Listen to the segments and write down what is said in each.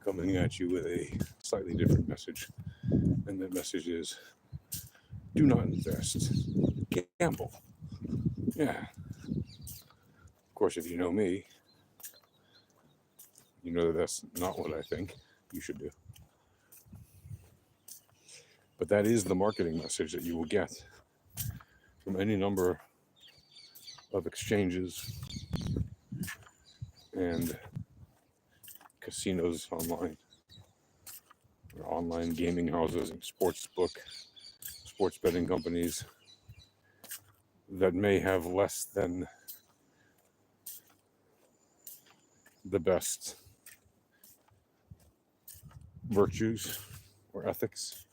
coming at you with a slightly different message. And that message is do not invest, gamble. Yeah. Of course, if you know me, you know that that's not what I think you should do. But that is the marketing message that you will get from any number of exchanges and casinos online, or online gaming houses and sports betting companies that may have less than the best virtues or ethics.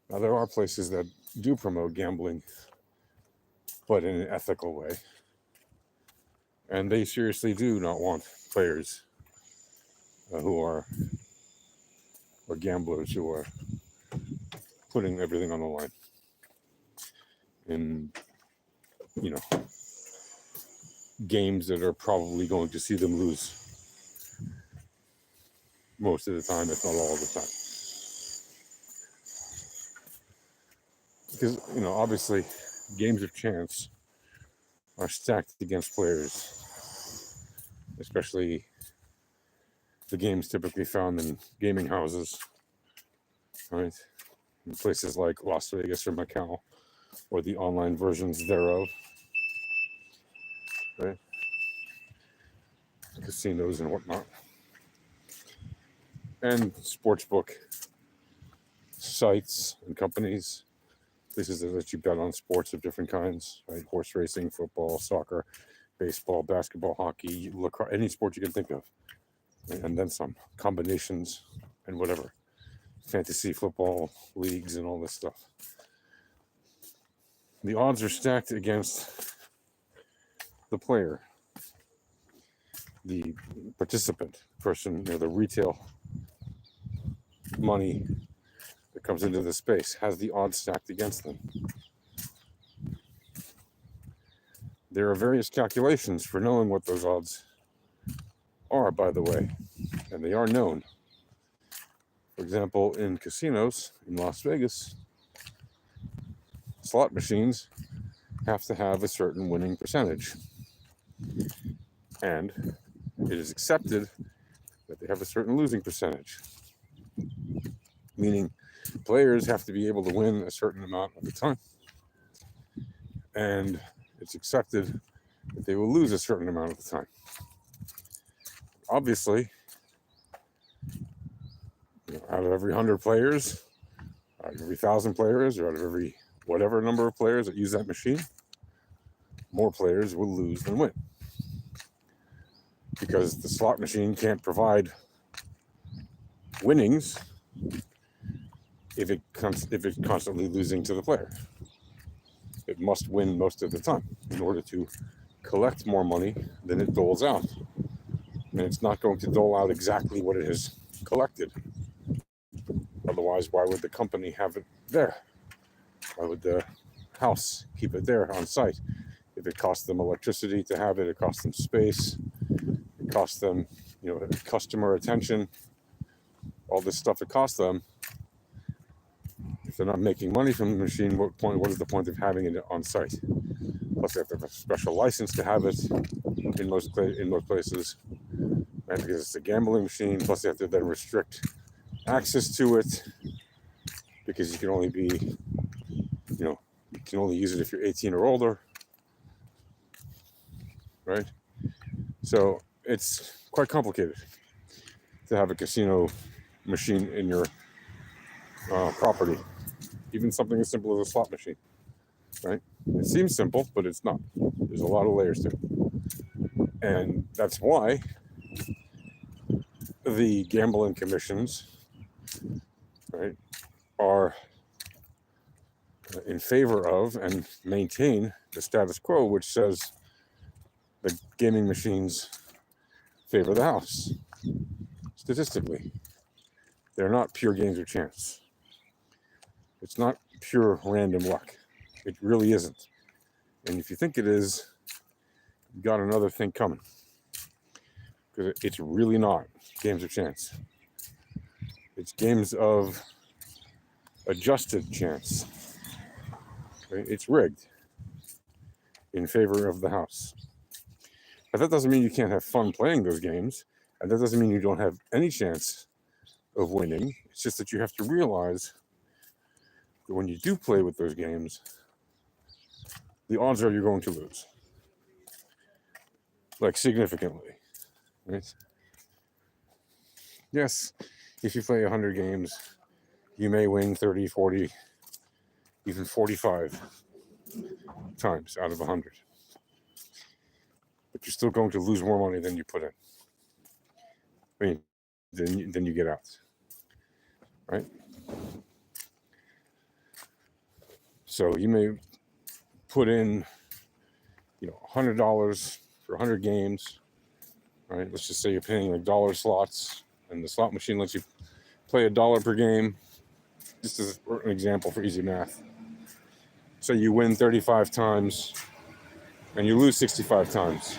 Now, there are places that do promote gambling, but in an ethical way. And they seriously do not want players who are, or gamblers who are putting everything on the line. In, you know, games that are probably going to see them lose most of the time, if not all the time. Because, you know, obviously, games of chance are stacked against players, especially the games typically found in gaming houses, right? In places like Las Vegas or Macau, or the online versions thereof, right? Casinos and whatnot. And sportsbook sites and companies, places that let you bet on sports of different kinds, right? Horse racing, football, soccer, baseball, basketball, hockey, lacrosse, any sport you can think of. And then some combinations and whatever. Fantasy football leagues and all this stuff. The odds are stacked against the player, the participant, person, you know, the retail money that comes into the space has the odds stacked against them. There are various calculations for knowing what those odds are, by the way, and they are known. For example, in casinos in Las Vegas, slot machines have to have a certain winning percentage. And it is accepted that they have a certain losing percentage. Meaning players have to be able to win a certain amount of the time. And it's accepted that they will lose a certain amount of the time. Obviously, you know, out of every 100 players, out of every 1,000 players, or out of every whatever number of players that use that machine, more players will lose than win. Because the slot machine can't provide winnings if it's constantly losing to the player. It must win most of the time in order to collect more money than it doles out. And it's not going to dole out exactly what it has collected. Otherwise, why would the company have it there? Why would the house keep it there on site? If it costs them electricity to have it, it costs them space, it costs them, you know, customer attention, all this stuff it costs them. If they're not making money from the machine, what is the point of having it on site? Plus, they have to have a special license to have it in most places, right? Because it's a gambling machine. Plus, they have to then restrict access to it because you can only use it if you're 18 or older, right? So it's quite complicated to have a casino machine in your property, even something as simple as a slot machine, right? It seems simple, but it's not. There's a lot of layers to it. And that's why the gambling commissions, right, are in favor of and maintain the status quo, which says the gaming machines favor the house. Statistically, they're not pure games of chance. It's not pure random luck. It really isn't. And if you think it is, you got another thing coming. Because it's really not games of chance. It's games of adjusted chance. Right? It's rigged in favor of the house. But that doesn't mean you can't have fun playing those games, and that doesn't mean you don't have any chance of winning. It's just that you have to realize that when you do play with those games, the odds are you're going to lose, like significantly. Right? Yes, if you play 100 games, you may win 30, 40, even 45 times out of 100. But you're still going to lose more money than you put in. I mean, then you get out, right? So you may put in, $100 for 100 games, right? Let's just say you're paying like dollar slots, and the slot machine lets you play $1 per game. Just as an example for easy math. So you win 35 times, and you lose 65 times.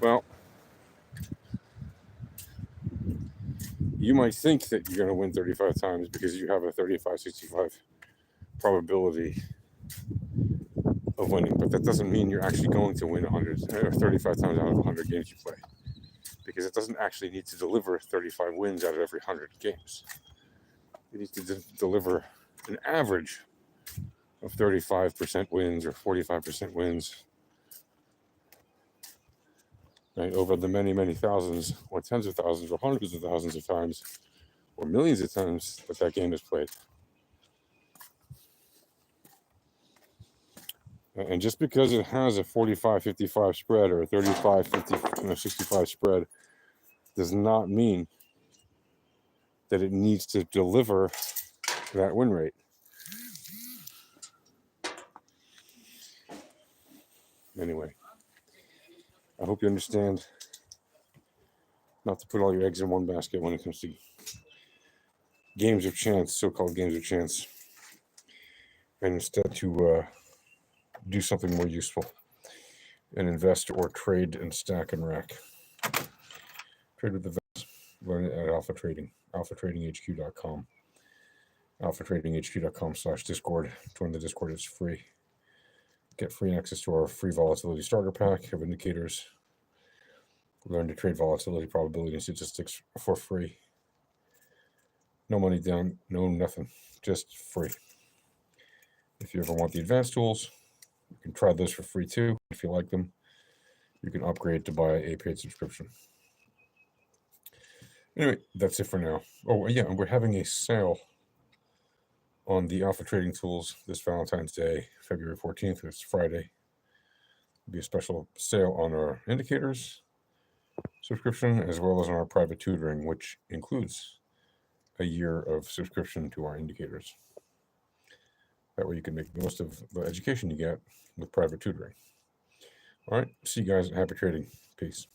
Well, you might think that you're going to win 35 times because you have a 35-65 probability of winning, but that doesn't mean you're actually going to win 35 times out of 100 games you play, because it doesn't actually need to deliver 35 wins out of every 100 games. It needs to deliver an average of 35% wins or 45% wins, right, over the many, many thousands or tens of thousands or hundreds of thousands of times or millions of times that game is played. And just because it has a 45-55 spread or a 35-65 spread does not mean that it needs to deliver that win rate. Anyway, I hope you understand not to put all your eggs in one basket when it comes to games of chance, so-called games of chance, and instead to do something more useful and invest or trade and stack and rack. Trade with the vets. Learn it at Alpha Trading, alphatradinghq.com. alphatradinghq.com/Discord. Join the Discord, it's free. Get free access to our free volatility starter pack of indicators. Learn to trade volatility, probability, and statistics for free. No money down, no nothing, just free. If you ever want the advanced tools, you can try those for free too. If you like them, you can upgrade to buy a paid subscription. Anyway, that's it for now. Oh, yeah, we're having a sale on the Alpha Trading Tools this Valentine's Day, February 14th. It's Friday. It'll be a special sale on our indicators subscription as well as on our private tutoring, which includes a year of subscription to our indicators. That way you can make the most of the education you get with private tutoring. All right, see you guys at Happy Trading. Peace.